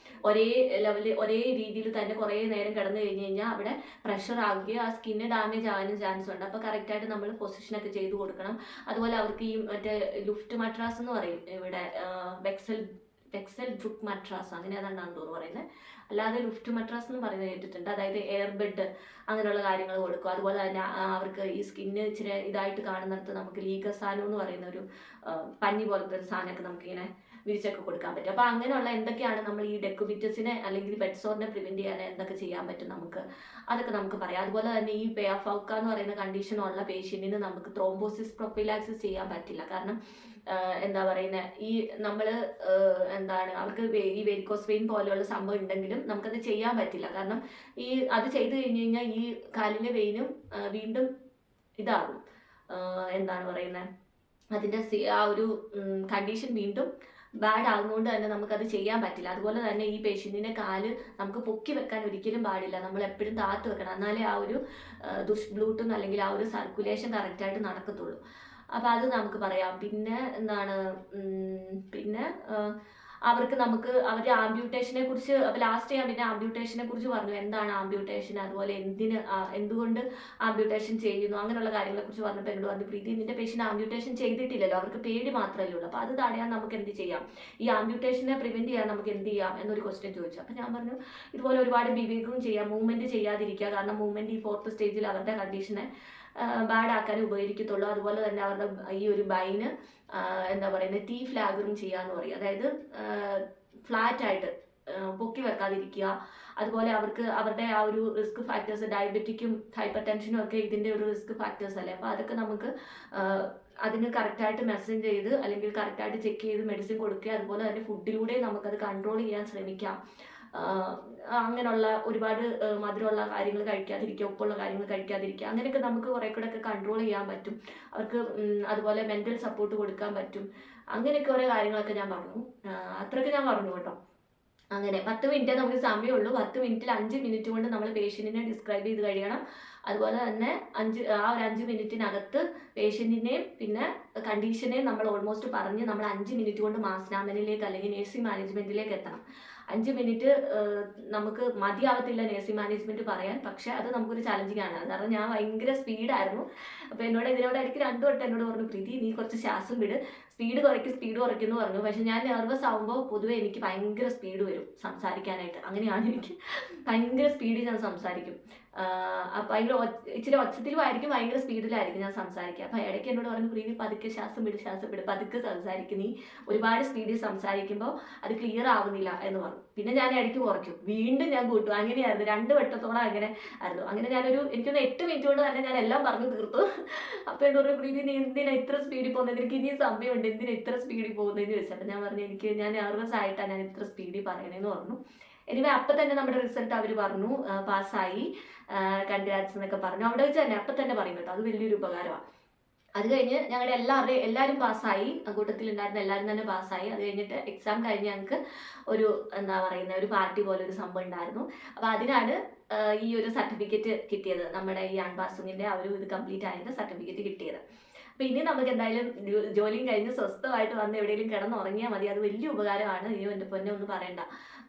[SPEAKER 1] ഒരേ ലെവലിൽ ഒരേ രീതിയിൽ തന്നെ കുറേ നേരം കിടന്നു കഴിഞ്ഞ് കഴിഞ്ഞാൽ അവിടെ പ്രഷർ ആകുകയും ആ സ്കിന്ന് ഡാമേജ് ആകാനും ചാൻസ് ഉണ്ട്. അപ്പോൾ കറക്റ്റായിട്ട് നമ്മൾ പൊസിഷനൊക്കെ ചെയ്ത് കൊടുക്കണം. അതുപോലെ അവർക്ക് ഈ മറ്റേ ലുഫ്റ്റ് മട്രാസ് എന്ന് പറയും ഇവിടെ, വെക്സൽ ഡ്രുപ്പ് മട്രാസ് അങ്ങനെ ഏതാണ്ടാന്ന് തോന്നുന്നു പറയുന്നത്. അല്ലാതെ ലുഫ്റ്റ് മട്രാസ് എന്ന് പറയുന്നത് കേട്ടിട്ടുണ്ട്. അതായത് എയർ ബെഡ് അങ്ങനെയുള്ള കാര്യങ്ങൾ കൊടുക്കും. അതുപോലെ തന്നെ അവർക്ക് ഈ സ്കിന്ന് ഇച്ചിരി ഇതായിട്ട് കാണുന്നിടത്ത് നമുക്ക് ലീഗസാനോ എന്ന് പറയുന്ന ഒരു പഞ്ഞി പോലത്തെ ഒരു സാധനമൊക്കെ നമുക്കിങ്ങനെ വിരിച്ചൊക്കെ കൊടുക്കാൻ പറ്റും. അപ്പോൾ അങ്ങനെയുള്ള എന്തൊക്കെയാണ് നമ്മൾ ഈ ഡെക്കുബിറ്റസിനെ അല്ലെങ്കിൽ ബെഡ് സോറിനെ പ്രിവെൻറ്റ് ചെയ്യാൻ എന്തൊക്കെ ചെയ്യാൻ പറ്റും അതൊക്കെ നമുക്ക് പറയാം. അതുപോലെ തന്നെ ഈ പേയാഫോക്ക എന്ന് പറയുന്ന കണ്ടീഷനുള്ള പേഷ്യൻറ്റിന് നമുക്ക് ത്രോംബോസിസ് പ്രൊഫിലാക്സിസ് ചെയ്യാൻ പറ്റില്ല. കാരണം ഈ നമ്മൾ അവർക്ക് ഈ വെരിക്കോസ് വെയിൻ പോലെയുള്ള സംഭവം ഉണ്ടെങ്കിലും നമുക്കത് ചെയ്യാൻ പറ്റില്ല. കാരണം അത് ചെയ്ത് കഴിഞ്ഞ് കഴിഞ്ഞാൽ ഈ കാലിലെ വെയിനും വീണ്ടും ഇതാകും, അതിൻ്റെ ആ ഒരു കണ്ടീഷൻ വീണ്ടും ബാഡ് ആകുന്നതുകൊണ്ട് തന്നെ നമുക്കത് ചെയ്യാൻ പറ്റില്ല. അതുപോലെ തന്നെ ഈ പേഷ്യൻറ്റിൻ്റെ കാല് നമുക്ക് പൊക്കി വെക്കാൻ ഒരിക്കലും പാടില്ല, നമ്മൾ എപ്പോഴും താത്ത് വെക്കണം. എന്നാലേ ആ ഒരു ദുഷ്ബ്ലൂട്ടും അല്ലെങ്കിൽ ആ ഒരു സർക്കുലേഷൻ കറക്റ്റായിട്ട് നടക്കത്തുള്ളൂ. അപ്പോൾ അത് നമുക്ക് പറയാം. പിന്നെ എന്താണ്, പിന്നെ അവർക്ക് നമുക്ക് അവർ ആംബ്യൂട്ടേഷനെ കുറിച്ച്, അപ്പോൾ ലാസ്റ്റ് ഞാൻ പിന്നെ ആംബ്യൂട്ടേഷനെ കുറിച്ച് പറഞ്ഞു, എന്താണ് ആംബ്യൂട്ടേഷൻ, അതുപോലെ എന്തുകൊണ്ട് ആംബ്യൂട്ടേഷൻ ചെയ്യുന്നു, അങ്ങനെയുള്ള കാര്യങ്ങളെ കുറിച്ച് പറഞ്ഞപ്പോൾ എന്നോട് പറഞ്ഞു, പ്രീതി നിന്റെ പേഷ്യൻ്റ് ആംബ്യൂട്ടേഷൻ ചെയ്തിട്ടില്ലല്ലോ, അവർക്ക് പേടി മാത്രമല്ലേ ഉള്ളൂ, അപ്പോൾ അത് തടയാൻ നമുക്ക് എന്ത് ചെയ്യാം, ഈ ആംബ്യൂട്ടേഷനെ പ്രിവെൻറ്റ് ചെയ്യാൻ നമുക്ക് എന്ത് ചെയ്യാം എന്നൊരു ക്വസ്റ്റ്യൻ ചോദിച്ചു. അപ്പോൾ ഞാൻ പറഞ്ഞു ഇതുപോലെ ഒരുപാട് ബിവേഗവും ചെയ്യാം, മൂവ്മെൻറ്റ് ചെയ്യാതിരിക്കുക, കാരണം മൂവ്മെൻറ്റ് ഈ 4th സ്റ്റേജിൽ അവരുടെ കണ്ടീഷനെ ബാഡ് ആക്കാനേ ഉപകരിക്കത്തുള്ളൂ. അതുപോലെ തന്നെ അവരുടെ ഈ ഒരു ബൈന് എന്താ പറയുന്നത്, ടീ ഫ്ലാഗറും ചെയ്യാന്ന് പറയും, അതായത് ഫ്ലാറ്റ് ആയിട്ട് പൊക്കി വെക്കാതിരിക്കുക. അതുപോലെ അവർക്ക് അവരുടെ ആ ഒരു റിസ്ക് ഫാക്ടേഴ്സ്, ഡയബറ്റിക്കും ഹൈപ്പർ ടെൻഷനും ഒക്കെ ഇതിൻ്റെ ഒരു റിസ്ക് ഫാക്ടേഴ്സ് അല്ലേ, അപ്പോൾ അതൊക്കെ നമുക്ക് അതിന് കറക്റ്റായിട്ട് മെസ്സേജ് ചെയ്ത് അല്ലെങ്കിൽ കറക്റ്റായിട്ട് ചെക്ക് ചെയ്ത് മെഡിസിൻ കൊടുക്കുക. അതുപോലെ തന്നെ ഫുഡിലൂടെ നമുക്കത് കൺട്രോൾ ചെയ്യാൻ ശ്രമിക്കാം. അങ്ങനെയുള്ള ഒരുപാട് മധുരമുള്ള കാര്യങ്ങൾ കഴിക്കാതിരിക്കുക, ഉപ്പുള്ള കാര്യങ്ങൾ കഴിക്കാതിരിക്കുക, അങ്ങനെയൊക്കെ നമുക്ക് കുറേ കൂടെ ഒക്കെ കൺട്രോൾ ചെയ്യാൻ പറ്റും. അവർക്ക് അതുപോലെ മെൻ്റൽ സപ്പോർട്ട് കൊടുക്കാൻ പറ്റും. അങ്ങനെയൊക്കെ ഓരോ കാര്യങ്ങളൊക്കെ ഞാൻ പറഞ്ഞു. അത്രയൊക്കെ ഞാൻ പറഞ്ഞു കേട്ടോ. അങ്ങനെ 10 മിനിറ്റേ നമുക്ക് സമയമുള്ളൂ. 10 മിനിറ്റിൽ 5 മിനിറ്റ് കൊണ്ട് നമ്മൾ പേഷ്യൻറ്റിനെ ഡിസ്ക്രൈബ് ചെയ്ത് കഴിയണം. അതുപോലെ തന്നെ ആ ഒരു 5 മിനിറ്റിനകത്ത് പേഷ്യൻറ്റിനെയും പിന്നെ കണ്ടീഷനെയും നമ്മൾ ഓൾമോസ്റ്റ് പറഞ്ഞ് നമ്മൾ 5 മിനിറ്റ് കൊണ്ട് മാസ്നാമനിലേക്ക് അല്ലെങ്കിൽ നേഴ്സിംഗ് മാനേജ്മെൻറ്റിലേക്ക് എത്തണം. 5 മിനിറ്റ് നമുക്ക് മതിയാവത്തില്ല നേഴ്സിംഗ് മാനേജ്മെൻറ്റ് പറയാൻ, പക്ഷേ അത് നമുക്കൊരു ചലഞ്ചിങ് ആണ്. കാരണം ഞാൻ ഭയങ്കര സ്പീഡായിരുന്നു. അപ്പോൾ ഇതിനോട് ഇടയ്ക്ക് 2 വട്ടം എന്നോട് പറഞ്ഞു, പ്രീതി നീ കുറച്ച് ശ്വാസം വിട്, സ്പീഡ് കുറയ്ക്കുമെന്ന് പറഞ്ഞു. പക്ഷെ ഞാൻ നെർവസ് ആകുമ്പോൾ പൊതുവേ എനിക്ക് ഭയങ്കര സ്പീഡ് വരും സംസാരിക്കാനായിട്ട്. അങ്ങനെയാണ്, എനിക്ക് ഭയങ്കര സ്പീഡിൽ ഞാൻ സംസാരിക്കും. ഭയങ്കര ഇച്ചിരി ഒച്ചത്തിലുമായിരിക്കും, ഭയങ്കര സ്പീഡിലായിരിക്കും ഞാൻ സംസാരിക്കുക. അപ്പോൾ ഇടയ്ക്ക് എന്നോട് പറഞ്ഞു, പ്രീതി പതുക്കെ ശ്വാസം വിട്, പതുക്കെ സംസാരിക്കും, നീ ഒരുപാട് സ്പീഡിൽ സംസാരിക്കുമ്പോൾ അത് ക്ലിയർ ആവുന്നില്ല എന്ന് പറഞ്ഞു. പിന്നെ ഞാൻ ഇടയ്ക്ക് കുറയ്ക്കും, വീണ്ടും ഞാൻ കൂട്ടും. അങ്ങനെയായിരുന്നു 2 വട്ടത്തോളം അങ്ങനെ ആയിരുന്നു. അങ്ങനെ എനിക്കൊന്ന് 8 മിനിറ്റ് കൊണ്ട് തന്നെ ഞാൻ എല്ലാം പറഞ്ഞു തീർത്തു. അപ്പോൾ എന്നോട് പറഞ്ഞു, പ്രീതി നീ എന്തിനാ ഇത്ര സ്പീഡിൽ പോകുന്നത്, എനിക്ക് ഇനിയും സമയമുണ്ട്, എന്തിനാ ഇത്ര സ്പീഡിൽ പോകുന്നതെന്ന് ചോദിച്ചപ്പോൾ ഞാൻ പറഞ്ഞു, ഞാൻ നെർവസ് ആയിട്ടാണ് ഞാൻ ഇത്ര സ്പീഡിൽ പറയണേന്ന് പറഞ്ഞു. എനിവേ അപ്പം തന്നെ നമ്മുടെ റിസൾട്ട് അവർ പറഞ്ഞു, പാസ്സായി, കൺഗ്രാറ്റ്സ് എന്നൊക്കെ പറഞ്ഞു. അവിടെ വെച്ച് തന്നെ അപ്പം തന്നെ പറയും കേട്ടോ, അത് വലിയൊരു ഉപകാരമാണ്. അത് കഴിഞ്ഞ് ഞങ്ങളുടെ എല്ലാവരും പാസ്സായി, കൂട്ടത്തിലുണ്ടായിരുന്ന എല്ലാവരും തന്നെ പാസ്സായി. അത് കഴിഞ്ഞിട്ട് എക്സാം കഴിഞ്ഞ് ഞങ്ങൾക്ക് ഒരു ഒരു പാർട്ടി പോലെ ഒരു സംഭവം ഉണ്ടായിരുന്നു. അപ്പോൾ അതിനാണ് ഈ ഒരു സർട്ടിഫിക്കറ്റ് കിട്ടിയത്, നമ്മുടെ ഈ അൺപാസിങ്ങിൻ്റെ ആ ഒരു ഇത് കംപ്ലീറ്റ് ആയതിൻ്റെ സർട്ടിഫിക്കറ്റ് കിട്ടിയത്. അപ്പോൾ ഇനി നമുക്ക് എന്തായാലും ജോലിയും കഴിഞ്ഞ് സ്വസ്ഥമായിട്ട് വന്ന് എവിടെയെങ്കിലും കിടന്നുറങ്ങിയാൽ മതി, അത് വലിയ ഉപകാരമാണ്. എൻ്റെ പൊന്നെ ഒന്നും പറയണ്ട.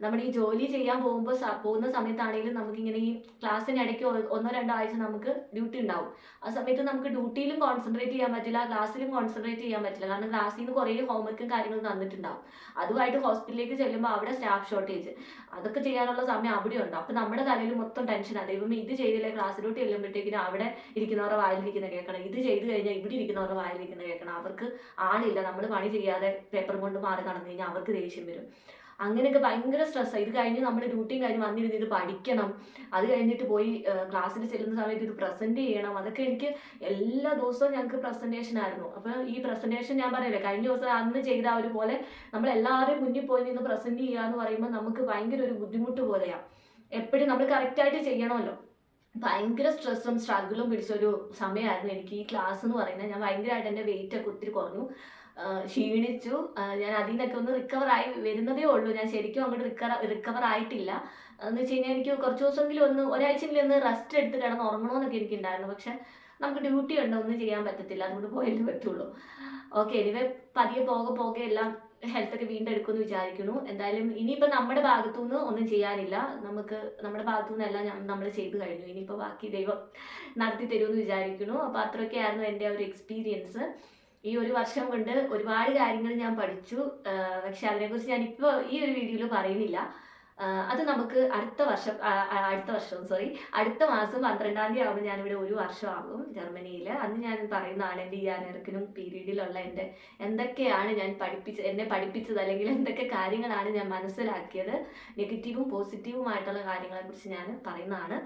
[SPEAKER 1] നമ്മൾ ഈ ജോലി ചെയ്യാൻ പോകുന്ന സമയത്താണെങ്കിലും നമുക്കിങ്ങനെ ഈ ക്ലാസ്സിനിടയ്ക്ക് 1-2 ആഴ്ച നമുക്ക് ഡ്യൂട്ടി ഉണ്ടാവും. ആ സമയത്ത് നമുക്ക് ഡ്യൂട്ടിയിലും കോൺസെൻട്രേറ്റ് ചെയ്യാൻ പറ്റില്ല, ക്ലാസ്സിലും കോൺസെൻട്രേറ്റ് ചെയ്യാൻ പറ്റില്ല. കാരണം ക്ലാസ്സിൽ നിന്ന് കുറേ ഹോംവർക്കും കാര്യങ്ങളും തന്നിട്ടുണ്ടാവും. അതുമായിട്ട് ഹോസ്പിറ്റലിലേക്ക് ചെല്ലുമ്പോൾ അവിടെ സ്റ്റാഫ് ഷോർട്ടേജ്, അതൊക്കെ ചെയ്യാനുള്ള സമയം അവിടെ ഉണ്ട്. അപ്പോൾ നമ്മുടെ തലയിൽ മൊത്തം ടെൻഷനാണ്. ദൈവം ഇത് ചെയ്തില്ലേ, ക്ലാസ്സിലോട്ട് ചെല്ലുമ്പോഴത്തേക്കിനും അവിടെ ഇരിക്കുന്നവരുടെ വായിലിരിക്കുന്ന കേൾക്കണം, ഇത് ചെയ്ത് കഴിഞ്ഞാൽ ഇവിടെ ഇരിക്കുന്നവരുടെ വായിലിരിക്കുന്ന കേൾക്കണം. അവർക്ക് ആളില്ല, നമ്മൾ പണി ചെയ്യാതെ പേപ്പറും കൊണ്ട് മാറി നടന്നു കഴിഞ്ഞാൽ അവർക്ക് ദേഷ്യം വരും. അങ്ങനെയൊക്കെ ഭയങ്കര സ്ട്രെസ്സാണ്. ഇത് കഴിഞ്ഞ് നമ്മൾ ഡ്യൂട്ടിയും കഴിഞ്ഞ് വന്നിരുന്ന് ഇത് പഠിക്കണം, അത് കഴിഞ്ഞിട്ട് പോയി ക്ലാസ്സിൽ ചെല്ലുന്ന സമയത്ത് ഇത് പ്രസൻറ്റ് ചെയ്യണം. അതൊക്കെ എനിക്ക് എല്ലാ ദിവസവും ഞങ്ങൾക്ക് പ്രസൻറ്റേഷൻ ആയിരുന്നു. അപ്പോൾ ഈ പ്രസൻറ്റേഷൻ ഞാൻ പറയില്ലേ, കഴിഞ്ഞ ദിവസം അന്ന് ചെയ്ത ഒരു പോലെ നമ്മളെല്ലാവരും മുന്നിൽ പോയി നിന്ന് പ്രസൻറ്റ് ചെയ്യുക എന്ന് പറയുമ്പോൾ നമുക്ക് ഭയങ്കര ഒരു ബുദ്ധിമുട്ട് പോലെയാണ്. എപ്പോഴും നമ്മൾ കറക്റ്റായിട്ട് ചെയ്യണമല്ലോ. ഭയങ്കര സ്ട്രെസ്സും സ്ട്രഗിളും പിടിച്ചൊരു സമയമായിരുന്നു എനിക്ക് ഈ ക്ലാസ് എന്ന് പറയുന്നത്. ഞാൻ ഭയങ്കരമായിട്ട് എൻ്റെ വെയിറ്റൊക്കെ ഒത്തിരി കുറഞ്ഞു, ക്ഷീണിച്ചു. ഞാൻ അതിൽ നിന്നൊക്കെ ഒന്ന് റിക്കവറായി വരുന്നതേ ഉള്ളൂ. ഞാൻ ശരിക്കും അങ്ങോട്ട് റിക്കവർ ആയിട്ടില്ല. എന്ന് വെച്ച് കഴിഞ്ഞാൽ എനിക്ക് കുറച്ച് ദിവസമെങ്കിലും ഒരാഴ്ചയെങ്കിലും ഒന്ന് റെസ്റ്റ് എടുത്ത് കിടന്ന് ഉറങ്ങണമെന്നൊക്കെ എനിക്കുണ്ടായിരുന്നു. പക്ഷെ നമുക്ക് ഡ്യൂട്ടി ഉണ്ട്, ഒന്നും ചെയ്യാൻ പറ്റത്തില്ല, അതുകൊണ്ട് പോയല്ലേ പറ്റുള്ളൂ. ഓക്കെ, എനിവേ പതിയെ പോകെ എല്ലാം ഹെൽത്തൊക്കെ വീണ്ടെടുക്കുമെന്ന് വിചാരിക്കുന്നു. എന്തായാലും ഇനിയിപ്പോൾ നമ്മുടെ ഭാഗത്തുനിന്ന് ഒന്നും ചെയ്യാനില്ല, നമ്മുടെ ഭാഗത്തുനിന്ന് എല്ലാം നമ്മൾ ചെയ്ത് കഴിഞ്ഞു. ഇനിയിപ്പോൾ ബാക്കി ദൈവം നടത്തി തരുമെന്ന് വിചാരിക്കുന്നു. അപ്പോൾ അത്രയൊക്കെയായിരുന്നു എൻ്റെ ഒരു എക്സ്പീരിയൻസ്. ഈ ഒരു വർഷം കൊണ്ട് ഒരുപാട് കാര്യങ്ങൾ ഞാൻ പഠിച്ചു. പക്ഷെ അതിനെക്കുറിച്ച് ഞാനിപ്പോൾ ഈ ഒരു വീഡിയോയിൽ പറയുന്നില്ല. അത് നമുക്ക് അടുത്ത മാസം 12-ാം തീയതി ആകുമ്പോൾ ഞാനിവിടെ 1 വർഷമാകും ജർമ്മനിയിൽ. അന്ന് ഞാൻ പറയുന്നതാണ് എൻ്റെ ഈ അനർക്കിനും പീരീഡിലുള്ള എൻ്റെ എന്തൊക്കെയാണ് എന്നെ പഠിപ്പിച്ചത്, അല്ലെങ്കിൽ എന്തൊക്കെ കാര്യങ്ങളാണ് ഞാൻ മനസ്സിലാക്കിയത്, നെഗറ്റീവും പോസിറ്റീവുമായിട്ടുള്ള കാര്യങ്ങളെക്കുറിച്ച് ഞാൻ പറയുന്നതാണ്.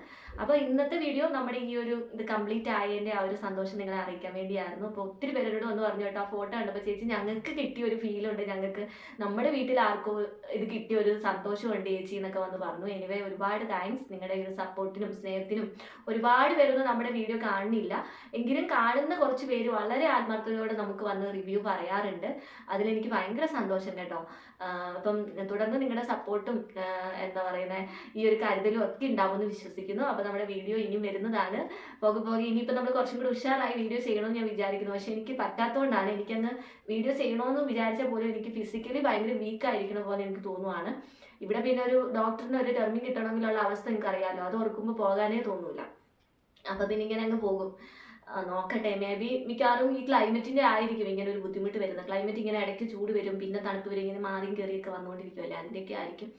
[SPEAKER 1] അപ്പോൾ ഇന്നത്തെ വീഡിയോ നമ്മുടെ ഈ ഒരു ഇത് കംപ്ലീറ്റ് ആയതിൻ്റെ ആ ഒരു സന്തോഷം നിങ്ങളെ അറിയിക്കാൻ വേണ്ടിയായിരുന്നു. അപ്പോൾ ഒത്തിരി പേരോട് വന്ന് പറഞ്ഞു കേട്ടോ, ആ ഫോട്ടോ കണ്ടപ്പോൾ ചേച്ചി ഞങ്ങൾക്ക് കിട്ടിയ ഒരു ഫീലുണ്ട്, ഞങ്ങൾക്ക് നമ്മുടെ വീട്ടിൽ ആർക്കും ഇത് കിട്ടിയ ഒരു സന്തോഷമുണ്ട്, ചേച്ചി എന്നൊക്കെ വന്ന് പറഞ്ഞു. എനിവേ ഒരുപാട് താങ്ക്സ്. നിങ്ങളുടെ ഈ ഒരു സപ്പോർട്ടിനും സ്നേഹത്തിനും. ഒരുപാട് പേരൊന്നും നമ്മുടെ വീഡിയോ കാണുന്നില്ല, എങ്കിലും കാണുന്ന കുറച്ച് പേര് വളരെ ആത്മാർത്ഥതയോടെ നമുക്ക് വന്ന് റിവ്യൂ പറയാറുണ്ട്. അതിലെനിക്ക് ഭയങ്കര സന്തോഷം കേട്ടോ. അപ്പം തുടർന്ന് നിങ്ങളുടെ സപ്പോർട്ടും എന്താ പറയുന്നത് ഈ ഒരു കരുതലും ഒക്കെ ഉണ്ടാവുമെന്ന് വിശ്വസിക്കുന്നു. അപ്പോൾ നമ്മുടെ വീഡിയോ ഇനിയും വരുന്നതാണ്. പോകെ പോകെ ഇനിയിപ്പോൾ നമ്മൾ കുറച്ചും കൂടി ഉഷാറായി വീഡിയോ ചെയ്യണമെന്ന് ഞാൻ വിചാരിക്കുന്നു. പക്ഷേ എനിക്ക് പറ്റാത്തതുകൊണ്ടാണ്. എനിക്കന്ന് വീഡിയോ ചെയ്യണമെന്ന് വിചാരിച്ചാൽ പോലും എനിക്ക് ഫിസിക്കലി ഭയങ്കര വീക്ക് ആയിരിക്കണ പോലെ എനിക്ക് തോന്നുവാണ്. ഇവിടെ പിന്നെ ഒരു ഡോക്ടറിന് ഒരു ടെർമിൻ കിട്ടണമെങ്കിലുള്ള അവസ്ഥ എനിക്കറിയാമല്ലോ. അത് ഓർക്കുമ്പോൾ പോകാനേ തോന്നൂല. അപ്പോൾ പിന്നെ ഇങ്ങനെ അങ്ങ് പോകും. നോക്കട്ടെ, മേ ബി മിക്കവാറും ഈ ക്ലൈമറ്റിൻ്റെ ആയിരിക്കും ഇങ്ങനെ ഒരു ബുദ്ധിമുട്ട് വരുന്നത്. ക്ലൈമറ്റ് ഇങ്ങനെ ഇടയ്ക്ക് ചൂട് വരും, പിന്നെ തണുപ്പ് വരും, ഇങ്ങനെ മാറിയും കയറിയൊക്കെ വന്നുകൊണ്ടിരിക്കുമല്ലേ, അതിൻ്റെയൊക്കെ ആയിരിക്കും.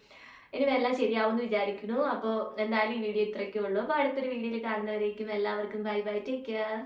[SPEAKER 1] ഇനി എല്ലാം ശരിയാവുമെന്ന് വിചാരിക്കുന്നു. അപ്പോൾ എന്തായാലും ഈ വീഡിയോ ഇത്രയൊക്കെ ഉള്ളൂ. അപ്പോൾ അടുത്തൊരു വീഡിയോയിൽ കാണുന്നവരേക്കും എല്ലാവർക്കും ബൈ ബൈ, ടേക്ക് കെയർ.